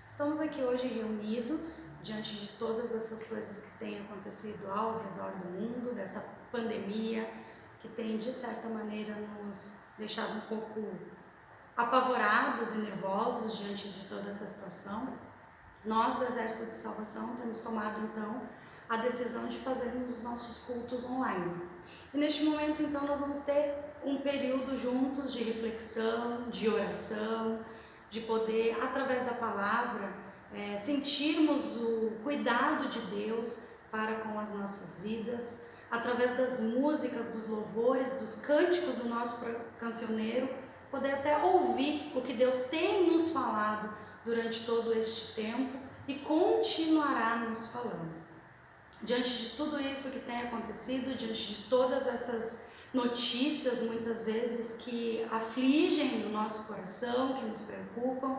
Estamos aqui hoje reunidos diante de todas essas coisas que têm acontecido ao redor do mundo, dessa pandemia que tem de certa maneira nos deixado um pouco apavorados e nervosos diante de toda essa situação. Nós do Exército de Salvação temos tomado então a decisão de fazermos os nossos cultos online. E neste momento então nós vamos ter um período juntos de reflexão, de oração, de poder, através da palavra, sentirmos o cuidado de Deus para com as nossas vidas, através das músicas, dos louvores, dos cânticos do nosso cancioneiro, poder até ouvir o que Deus tem nos falado durante todo este tempo e continuará nos falando. Diante de tudo isso que tem acontecido, diante de todas essas notícias muitas vezes que afligem o nosso coração, que nos preocupam,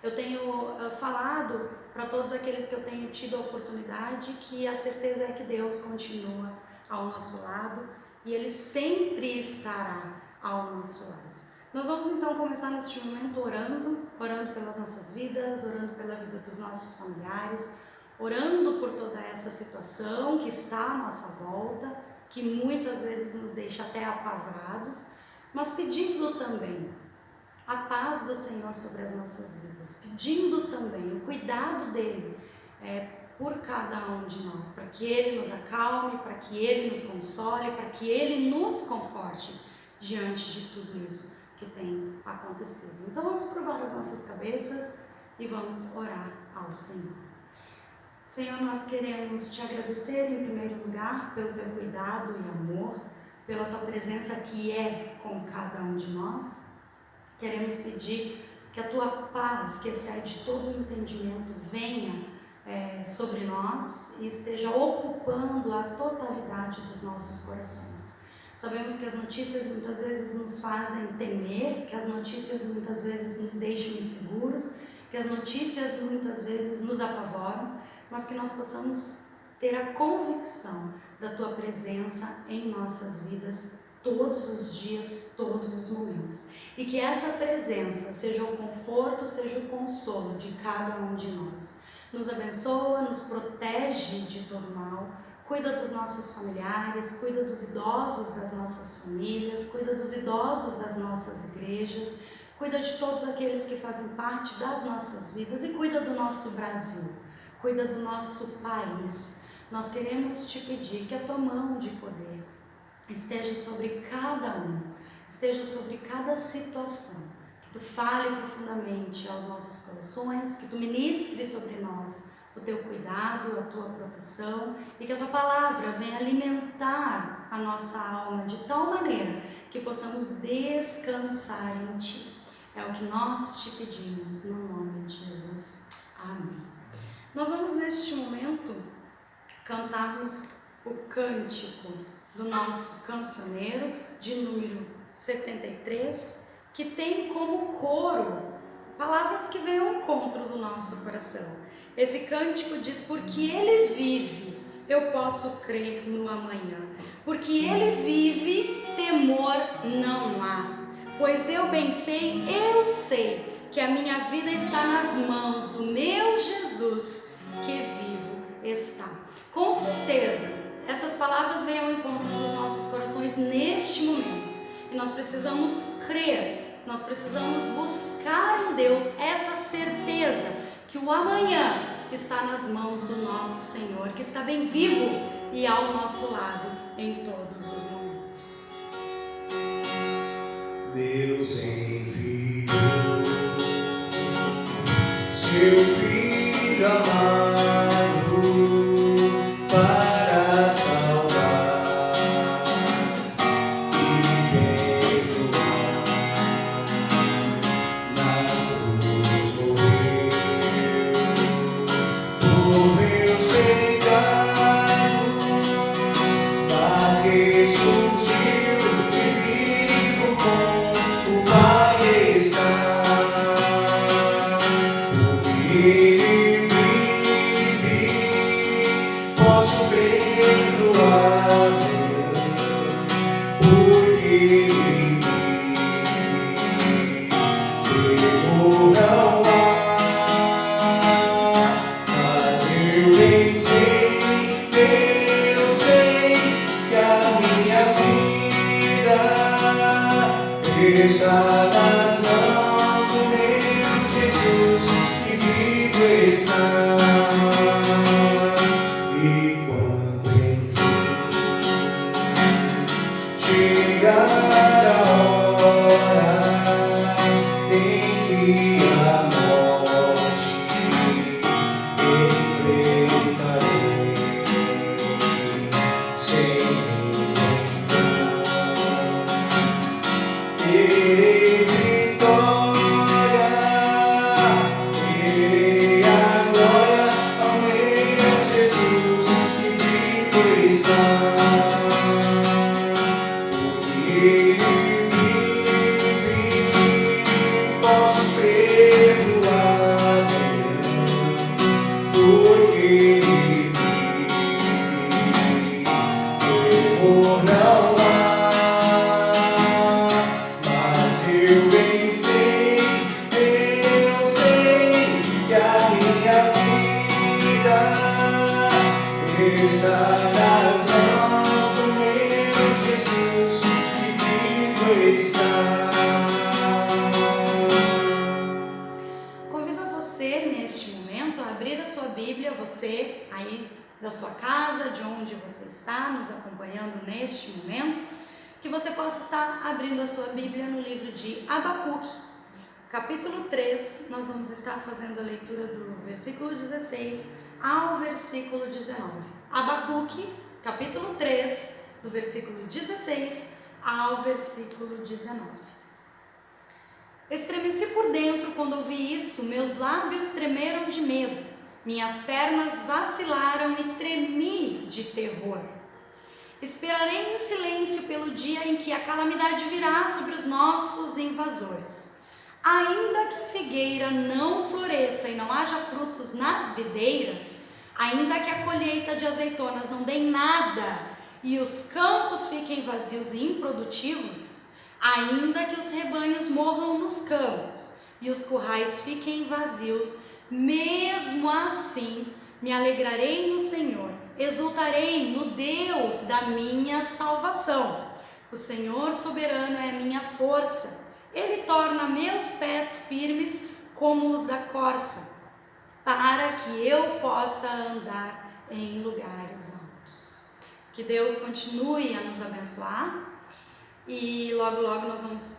eu tenho falado para todos aqueles que eu tenho tido a oportunidade que a certeza é que Deus continua ao nosso lado e Ele sempre estará ao nosso lado. Nós vamos então começar neste momento orando pelas nossas vidas, orando pela vida dos nossos familiares, orando por toda essa situação que está à nossa volta, que muitas vezes nos deixa até apavorados, mas pedindo também a paz do Senhor sobre as nossas vidas, pedindo também o cuidado dEle por cada um de nós, para que Ele nos acalme, para que Ele nos console, para que Ele nos conforte diante de tudo isso que tem acontecido. Então vamos curvar as nossas cabeças e vamos orar ao Senhor. Senhor, nós queremos te agradecer em primeiro lugar pelo teu cuidado e amor, pela tua presença que é com cada um de nós. Queremos pedir que a tua paz, que excede todo o entendimento, venha sobre nós e esteja ocupando a totalidade dos nossos corações. Sabemos que as notícias muitas vezes nos fazem temer, que as notícias muitas vezes nos deixam inseguros, que as notícias muitas vezes nos apavoram, mas que nós possamos ter a convicção da tua presença em nossas vidas todos os dias, todos os momentos. E que essa presença seja o conforto, seja o consolo de cada um de nós. Nos abençoa, nos protege de todo mal, cuida dos nossos familiares, cuida dos idosos das nossas famílias, cuida dos idosos das nossas igrejas, cuida de todos aqueles que fazem parte das nossas vidas e cuida do nosso Brasil, cuida do nosso país. Nós queremos te pedir que a tua mão de poder esteja sobre cada um, esteja sobre cada situação, que tu fale profundamente aos nossos corações, que tu ministre sobre nós o teu cuidado, a tua proteção e que a tua palavra venha alimentar a nossa alma de tal maneira que possamos descansar em ti. É o que nós te pedimos no nome de Jesus. Amém. Nós vamos neste momento cantarmos o cântico do nosso cancioneiro de número 73, que tem como coro palavras que vêm ao encontro do nosso coração. Esse cântico diz: porque Ele vive, eu posso crer no amanhã. Porque Ele vive, temor não há. Pois eu bem sei, eu sei que a minha vida está nas mãos do meu Jesus, que vivo está. Com certeza, essas palavras vêm ao encontro dos nossos corações neste momento. E nós precisamos crer, nós precisamos buscar em Deus essa certeza que o amanhã está nas mãos do nosso Senhor, que está bem vivo e ao nosso lado em todos os momentos. Deus enviou seu Filho amado para salvar e perdoar. Na cruz morreu por meus pecados, mas ressurgiu e vivo com o Pai está. Porque Ele vive, a morte enfrentarei sem medo. Terei vitória, terei a glória ao meu Jesus que vivo está. Porque Ele vive, posso perdoar amanhã. Porque Ele vive, temor não há. Mas eu bem sei, eu sei que a minha vida está nas mãos do meu Jesus que vivo está. Convido você neste momento a abrir a sua Bíblia, você aí da sua casa, de onde você está nos acompanhando neste momento, que você possa estar abrindo a sua Bíblia no livro de Abacuque, capítulo 3, nós vamos estar fazendo a leitura do versículo 16 ao versículo 19. Abacuque, capítulo 3, do versículo 16 ao versículo 19. Estremeci por dentro quando ouvi isso, meus lábios tremeram de medo, minhas pernas vacilaram e tremi de terror. Esperarei em silêncio pelo dia em que a calamidade virá sobre os nossos invasores. Ainda que a figueira não floresça e não haja frutos nas videiras, ainda que a colheita de azeitonas não dê nada e os campos fiquem vazios e improdutivos, ainda que os rebanhos morram nos campos e os currais fiquem vazios, mesmo assim me alegrarei no Senhor, exultarei no Deus da minha salvação. O Senhor soberano é a minha força, Ele torna meus pés firmes como os da corça, para que eu possa andar em lugares altos. Que Deus continue a nos abençoar e logo nós vamos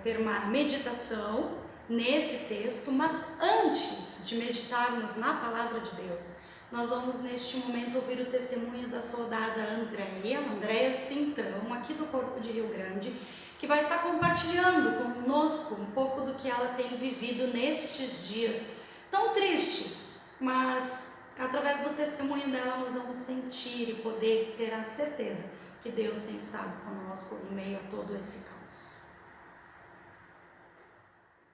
ter uma meditação nesse texto, mas antes de meditarmos na palavra de Deus, nós vamos neste momento ouvir o testemunho da soldada Andréia Cintrão, aqui do Corpo de Rio Grande, que vai estar compartilhando conosco um pouco do que ela tem vivido nestes dias tão tristes, mas através do testemunho dela nós vamos sentir e poder ter a certeza que Deus tem estado conosco em meio a todo esse caos.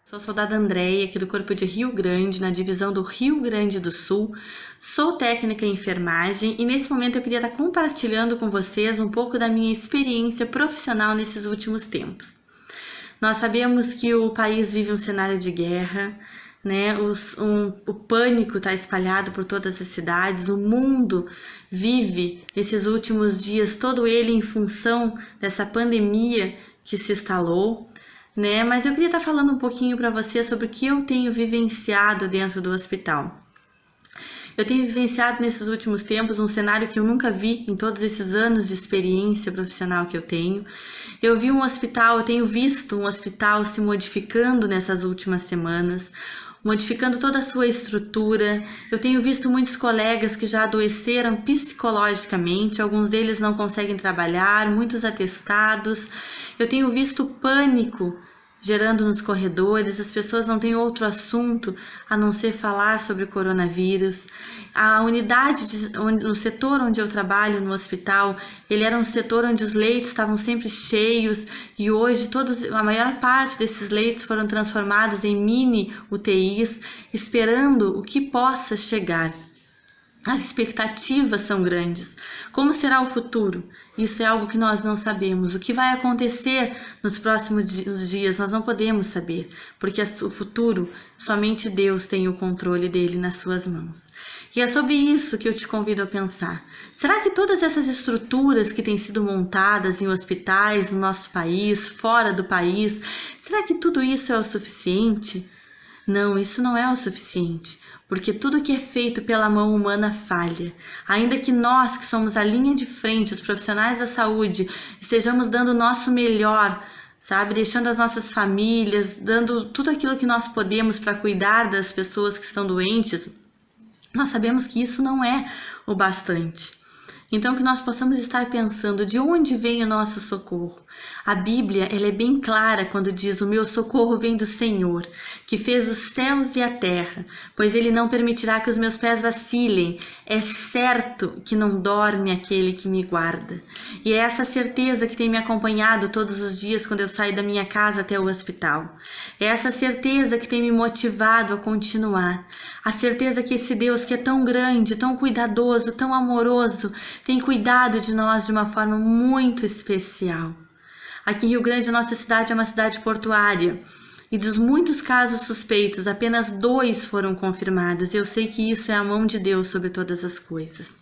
Sou a soldada Andréia, aqui do Corpo de Rio Grande, na divisão do Rio Grande do Sul. Sou técnica em enfermagem e nesse momento eu queria estar compartilhando com vocês um pouco da minha experiência profissional nesses últimos tempos. Nós sabemos que o país vive um cenário de guerra, né? O pânico está espalhado por todas as cidades, o mundo vive esses últimos dias, todo ele em função dessa pandemia que se instalou, né? Mas eu queria estar falando um pouquinho para você sobre o que eu tenho vivenciado dentro do hospital. Eu tenho vivenciado nesses últimos tempos um cenário que eu nunca vi em todos esses anos de experiência profissional que eu tenho. Eu tenho visto um hospital se modificando nessas últimas semanas, modificando toda a sua estrutura. Eu tenho visto muitos colegas que já adoeceram psicologicamente, alguns deles não conseguem trabalhar, muitos atestados. Eu tenho visto pânico gerando nos corredores, as pessoas não têm outro assunto a não ser falar sobre o coronavírus. A unidade, no setor onde eu trabalho, no hospital, ele era um setor onde os leitos estavam sempre cheios e hoje a maior parte desses leitos foram transformados em mini UTIs, esperando o que possa chegar. As expectativas são grandes. Como será o futuro? Isso é algo que nós não sabemos. O que vai acontecer nos próximos dias nós não podemos saber, porque o futuro, somente Deus tem o controle dele nas suas mãos. E é sobre isso que eu te convido a pensar. Será que todas essas estruturas que têm sido montadas em hospitais no nosso país, fora do país, será que tudo isso é o suficiente? Não, isso não é o suficiente, porque tudo que é feito pela mão humana falha. Ainda que nós, que somos a linha de frente, os profissionais da saúde, estejamos dando o nosso melhor sabe? Deixando as nossas famílias, dando tudo aquilo que nós podemos para cuidar das pessoas que estão doentes, nós sabemos que isso não é o bastante. Então, que nós possamos estar pensando de onde vem o nosso socorro. A Bíblia, ela é bem clara quando diz: o meu socorro vem do Senhor, que fez os céus e a terra, pois Ele não permitirá que os meus pés vacilem. É certo que não dorme aquele que me guarda. E é essa certeza que tem me acompanhado todos os dias quando eu saio da minha casa até o hospital. É essa certeza que tem me motivado a continuar. A certeza que esse Deus que é tão grande, tão cuidadoso, tão amoroso, tem cuidado de nós de uma forma muito especial. Aqui em Rio Grande, a nossa cidade é uma cidade portuária. E dos muitos casos suspeitos, apenas 2 foram confirmados. Eu sei que isso é a mão de Deus sobre todas as coisas.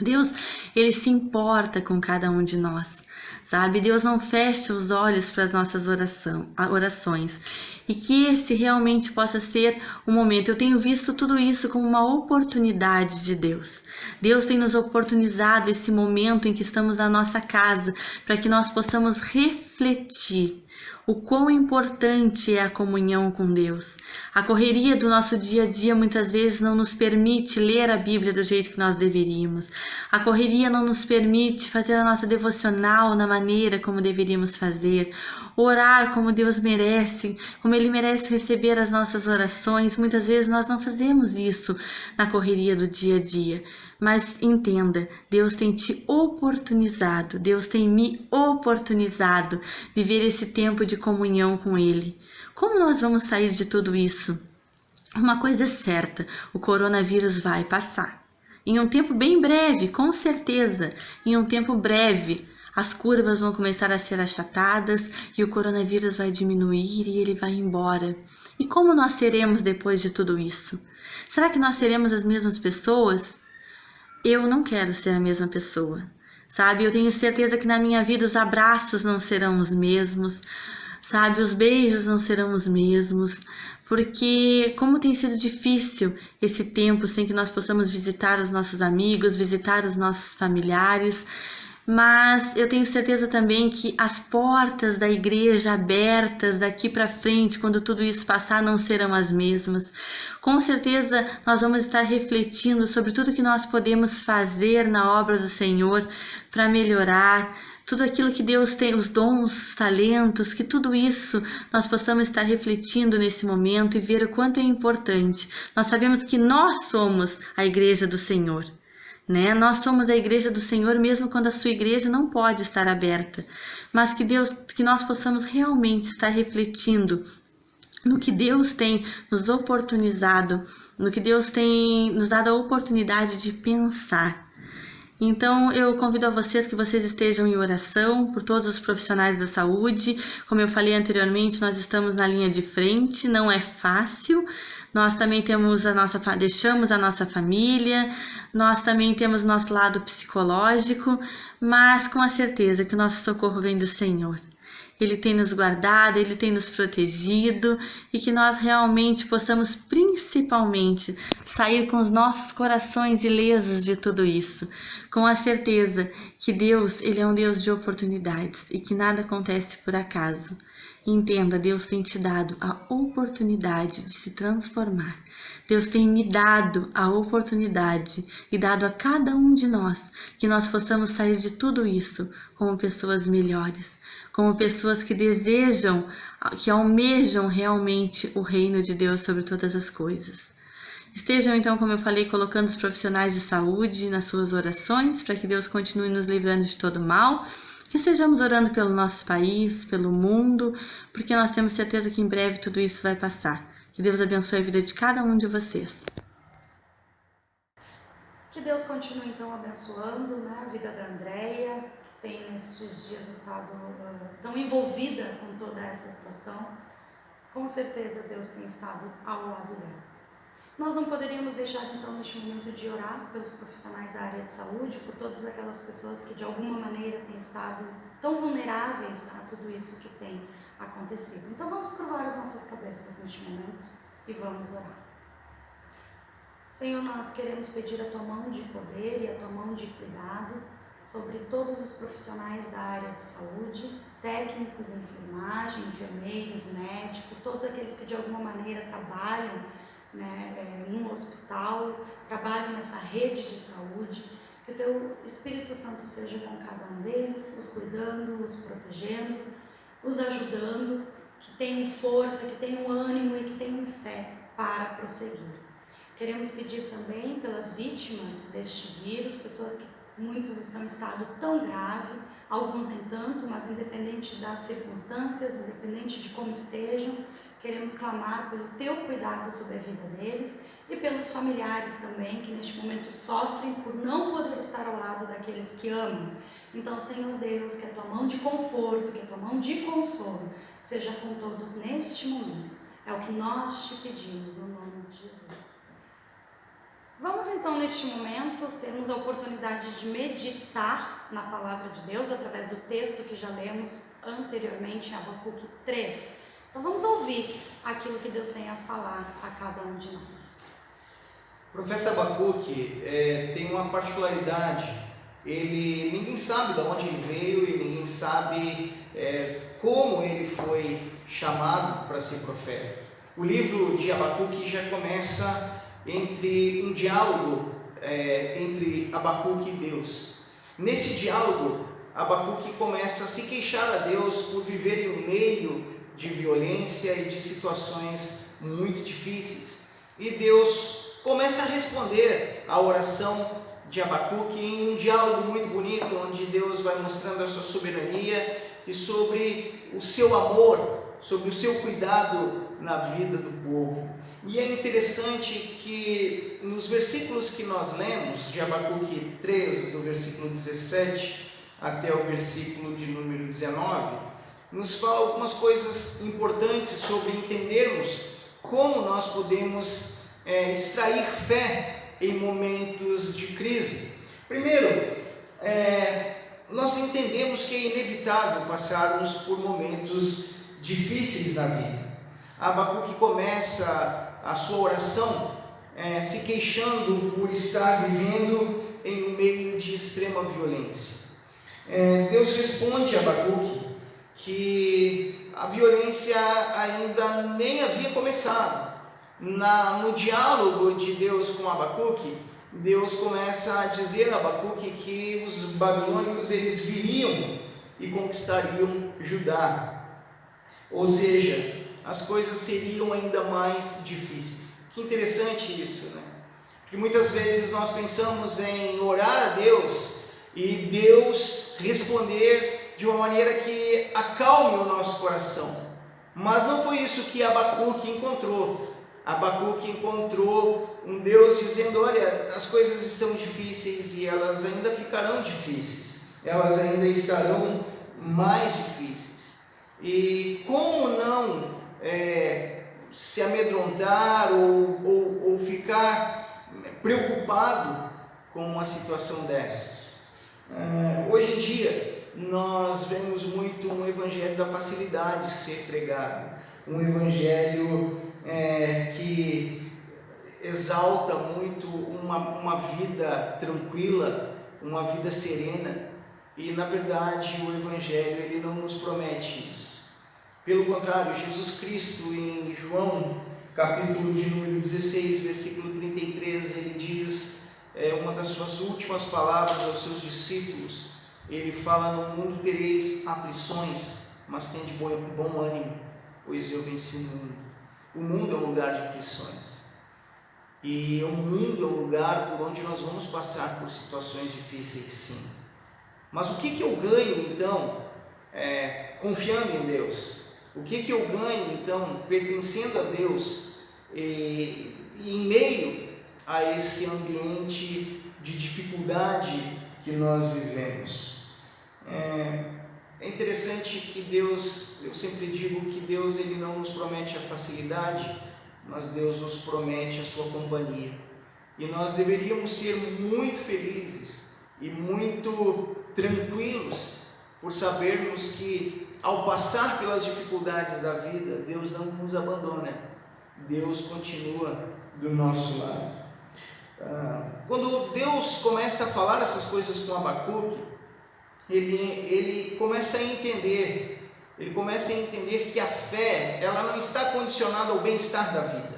Deus, Ele se importa com cada um de nós, sabe? Deus não fecha os olhos para as nossas orações. E que esse realmente possa ser o momento. Eu tenho visto tudo isso como uma oportunidade de Deus. Deus tem nos oportunizado esse momento em que estamos na nossa casa, para que nós possamos refletir o quão importante é a comunhão com Deus. A correria do nosso dia a dia muitas vezes não nos permite ler a Bíblia do jeito que nós deveríamos. A correria não nos permite fazer a nossa devocional na maneira como deveríamos fazer. Orar como Deus merece, como Ele merece receber as nossas orações. Muitas vezes nós não fazemos isso na correria do dia a dia. Mas entenda, Deus tem te oportunizado, Deus tem me oportunizado viver esse tempo de comunhão com Ele. Como nós vamos sair de tudo isso? Uma coisa é certa, o coronavírus vai passar. Em um tempo bem breve, com certeza, em um tempo breve, as curvas vão começar a ser achatadas e o coronavírus vai diminuir e ele vai embora. E como nós seremos depois de tudo isso? Será que nós seremos as mesmas pessoas? Eu não quero ser a mesma pessoa, sabe? Eu tenho certeza que na minha vida os abraços não serão os mesmos, sabe? Os beijos não serão os mesmos, porque como tem sido difícil esse tempo sem que nós possamos visitar os nossos amigos, visitar os nossos familiares. Mas eu tenho certeza também que as portas da igreja abertas daqui para frente, quando tudo isso passar, não serão as mesmas. Com certeza nós vamos estar refletindo sobre tudo que nós podemos fazer na obra do Senhor para melhorar tudo aquilo que Deus tem, os dons, os talentos, que tudo isso nós possamos estar refletindo nesse momento e ver o quanto é importante. Nós sabemos que nós somos a igreja do Senhor. Nós somos a igreja do Senhor mesmo quando a sua igreja não pode estar aberta, mas que nós possamos realmente estar refletindo no que Deus tem nos oportunizado, no que Deus tem nos dado a oportunidade de pensar. Então eu convido a vocês que vocês estejam em oração por todos os profissionais da saúde. Como eu falei anteriormente, nós estamos na linha de frente, não é fácil. Nós também deixamos a nossa família, nós também temos nosso lado psicológico, mas com a certeza que o nosso socorro vem do Senhor. Ele tem nos guardado, Ele tem nos protegido e que nós realmente possamos principalmente sair com os nossos corações ilesos de tudo isso, com a certeza que Deus, Ele é um Deus de oportunidades e que nada acontece por acaso. Entenda, Deus tem te dado a oportunidade de se transformar. Deus tem me dado a oportunidade e dado a cada um de nós que nós possamos sair de tudo isso como pessoas melhores, como pessoas que desejam, que almejam realmente o reino de Deus sobre todas as coisas. Estejam então, como eu falei, colocando os profissionais de saúde nas suas orações para que Deus continue nos livrando de todo mal. Que estejamos orando pelo nosso país, pelo mundo, porque nós temos certeza que em breve tudo isso vai passar. Que Deus abençoe a vida de cada um de vocês. Que Deus continue então abençoando a vida da Andréia, que tem nesses dias estado tão envolvida com toda essa situação. Com certeza Deus tem estado ao lado dela. Nós não poderíamos deixar então neste momento de orar pelos profissionais da área de saúde, por todas aquelas pessoas que de alguma maneira têm estado tão vulneráveis a tudo isso que tem acontecido. Então vamos curvar as nossas cabeças neste momento e vamos orar. Senhor, nós queremos pedir a Tua mão de poder e a Tua mão de cuidado sobre todos os profissionais da área de saúde, técnicos em enfermagem, enfermeiros, médicos, todos aqueles que de alguma maneira trabalham, né, no hospital, trabalham nessa rede de saúde, que o Teu Espírito Santo seja com cada um deles, os cuidando, os protegendo, os ajudando, que tenham força, que tenham ânimo e que tenham fé para prosseguir. Queremos pedir também pelas vítimas deste vírus, pessoas que muitos estão em estado tão grave, alguns nem tanto, mas independente das circunstâncias, independente de como estejam, queremos clamar pelo Teu cuidado sobre a vida deles e pelos familiares também, que neste momento sofrem por não poder estar ao lado daqueles que amam. Então, Senhor Deus, que a Tua mão de conforto, que a Tua mão de consolo seja com todos neste momento. É o que nós Te pedimos, no nome de Jesus. Vamos então, neste momento, termos a oportunidade de meditar na Palavra de Deus através do texto que já lemos anteriormente, em Abacuque 3. Então vamos ouvir aquilo que Deus tem a falar a cada um de nós. O profeta Abacuque tem uma particularidade. Ninguém sabe de onde ele veio e ninguém sabe como ele foi chamado para ser profeta. O livro de Abacuque já começa entre um diálogo entre Abacuque e Deus. Nesse diálogo, Abacuque começa a se queixar a Deus por viver em um meio de violência e de situações muito difíceis. E Deus começa a responder à oração de Abacuque em um diálogo muito bonito, onde Deus vai mostrando a sua soberania e sobre o seu amor, sobre o seu cuidado na vida do povo. E é interessante que nos versículos que nós lemos, de Abacuque 3, do versículo 17 até o versículo de número 19, nos fala algumas coisas importantes sobre entendermos como nós podemos extrair fé em momentos de crise. Primeiro, nós entendemos que é inevitável passarmos por momentos difíceis na vida. Abacuque começa a sua oração se queixando por estar vivendo em um meio de extrema violência. Deus responde a Abacuque que a violência ainda nem havia começado. No diálogo de Deus com Abacuque, Deus começa a dizer a Abacuque que os babilônicos eles viriam e conquistariam Judá. Ou seja, as coisas seriam ainda mais difíceis. Que interessante isso, né? Porque muitas vezes nós pensamos em orar a Deus e Deus responder de uma maneira que acalme o nosso coração. Mas não foi isso que Abacuque encontrou. Abacuque encontrou um Deus dizendo: olha, as coisas estão difíceis e elas ainda ficarão difíceis. Elas ainda estarão mais difíceis. E como não se amedrontar ou ficar preocupado com uma situação dessas? Hoje em dia nós vemos muito um evangelho da facilidade ser pregado, um evangelho que exalta muito uma vida tranquila, uma vida serena, e na verdade o evangelho ele não nos promete isso. Pelo contrário, Jesus Cristo em João, capítulo de número 16, versículo 33, ele diz uma das suas últimas palavras aos seus discípulos. Ele fala: no mundo tereis aflições, mas tende bom ânimo, pois eu venci o mundo. O mundo é um lugar de aflições. E o mundo é um lugar por onde nós vamos passar por situações difíceis, sim. Mas o que eu ganho então confiando em Deus? O que eu ganho então pertencendo a Deus e em meio a esse ambiente de dificuldade que nós vivemos? É interessante que Deus, eu sempre digo que Deus ele não nos promete a facilidade, mas Deus nos promete a sua companhia. E nós deveríamos ser muito felizes e muito tranquilos por sabermos que ao passar pelas dificuldades da vida, Deus não nos abandona, Deus continua do nosso lado. Quando Deus começa a falar essas coisas com Abacuque, ele começa a entender ele começa a entender que a fé, ela não está condicionada ao bem-estar da vida.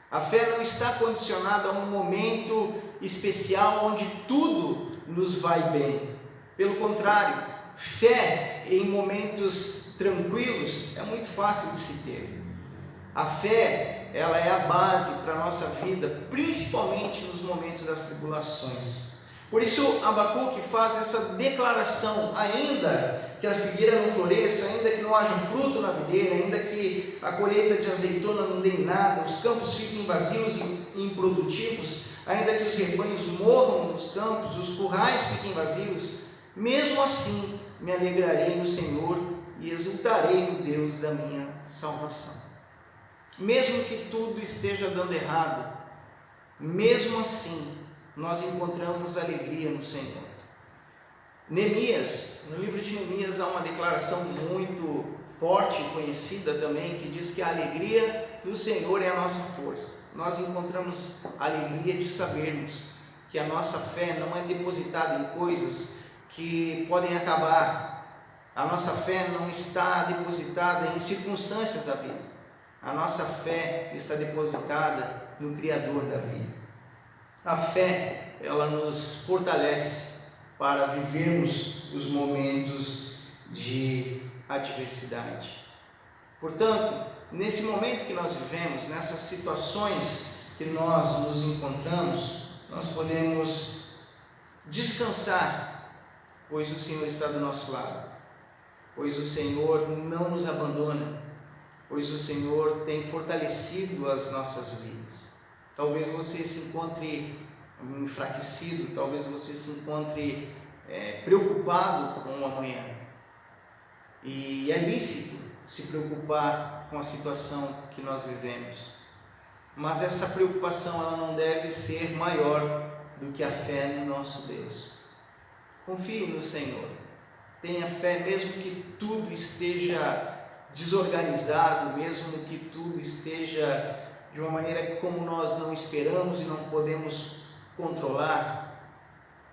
A fé não está condicionada a um momento especial onde tudo nos vai bem. Pelo contrário, fé em momentos tranquilos é muito fácil de se ter. A fé, ela é a base para a nossa vida, principalmente nos momentos das tribulações. Por isso, Abacuque faz essa declaração: ainda que a figueira não floresça, ainda que não haja fruto na videira, ainda que a colheita de azeitona não dê nada, os campos fiquem vazios e improdutivos, ainda que os rebanhos morram nos campos, os currais fiquem vazios, mesmo assim me alegrarei no Senhor e exultarei no Deus da minha salvação. Mesmo que tudo esteja dando errado, mesmo assim nós encontramos alegria no Senhor. Neemias, no livro de Neemias há uma declaração muito forte e conhecida também, que diz que a alegria do Senhor é a nossa força. Nós encontramos a alegria de sabermos que a nossa fé não é depositada em coisas que podem acabar. A nossa fé não está depositada em circunstâncias da vida. A nossa fé está depositada no Criador da vida. A fé, ela nos fortalece para vivermos os momentos de adversidade. Portanto, nesse momento que nós vivemos, nessas situações que nós nos encontramos, nós podemos descansar, pois o Senhor está do nosso lado, pois o Senhor não nos abandona, pois o Senhor tem fortalecido as nossas vidas. Talvez você se encontre enfraquecido, talvez você se encontre preocupado com o amanhã. E é lícito se preocupar com a situação que nós vivemos. Mas essa preocupação, ela não deve ser maior do que a fé no nosso Deus. Confie no Senhor. Tenha fé mesmo que tudo esteja desorganizado, mesmo que tudo esteja de uma maneira como nós não esperamos e não podemos controlar.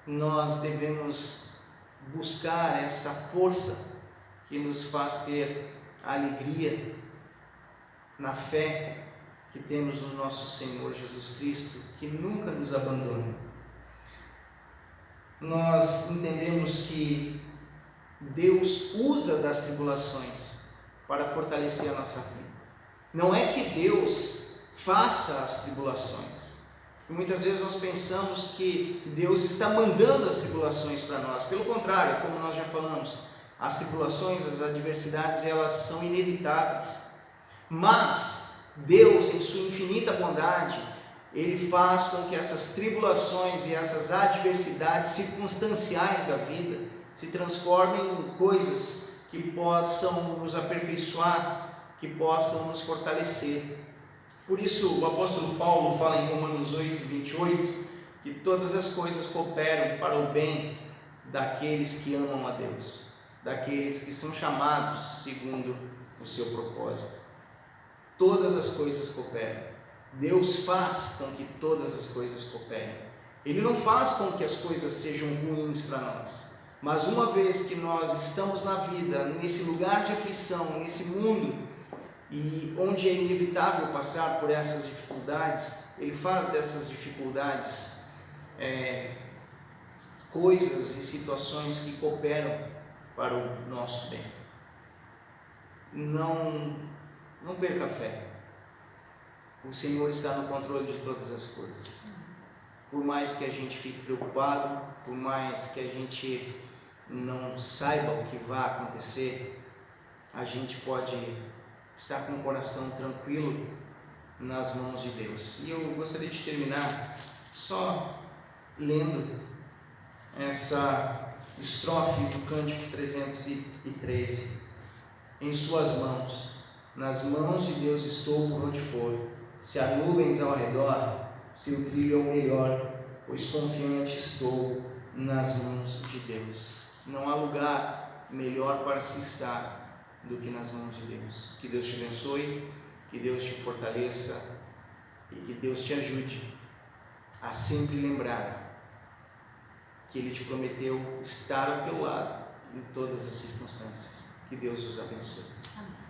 Nós devemos buscar essa força que nos faz ter alegria na fé que temos no nosso Senhor Jesus Cristo, que nunca nos abandona. Nós entendemos que Deus usa das tribulações para fortalecer a nossa vida. Não é que Deus faça as tribulações. E muitas vezes nós pensamos que Deus está mandando as tribulações para nós. Pelo contrário, como nós já falamos, as tribulações, as adversidades, elas são inevitáveis. Mas Deus, em sua infinita bondade, Ele faz com que essas tribulações e essas adversidades circunstanciais da vida se transformem em coisas que possam nos aperfeiçoar, que possam nos fortalecer. Por isso o apóstolo Paulo fala em Romanos 8, 28, que todas as coisas cooperam para o bem daqueles que amam a Deus, daqueles que são chamados segundo o seu propósito. Todas as coisas cooperam. Deus faz com que todas as coisas cooperem. Ele não faz com que as coisas sejam ruins para nós, mas uma vez que nós estamos na vida, nesse lugar de aflição, nesse mundo, e onde é inevitável passar por essas dificuldades, Ele faz dessas dificuldades coisas e situações que cooperam para o nosso bem. Não perca a fé. O Senhor está no controle de todas as coisas. Por mais que a gente fique preocupado, por mais que a gente não saiba o que vai acontecer, a gente pode estar com o coração tranquilo nas mãos de Deus. E eu gostaria de terminar só lendo essa estrofe do Cântico 313. Em suas mãos, nas mãos de Deus estou por onde for. Se há nuvens ao redor, seu trilho é o melhor, pois confiante estou nas mãos de Deus. Não há lugar melhor para se estar do que nas mãos de Deus. Que Deus te abençoe, que Deus te fortaleça e que Deus te ajude a sempre lembrar que Ele te prometeu estar ao teu lado em todas as circunstâncias. Que Deus os abençoe. Amém.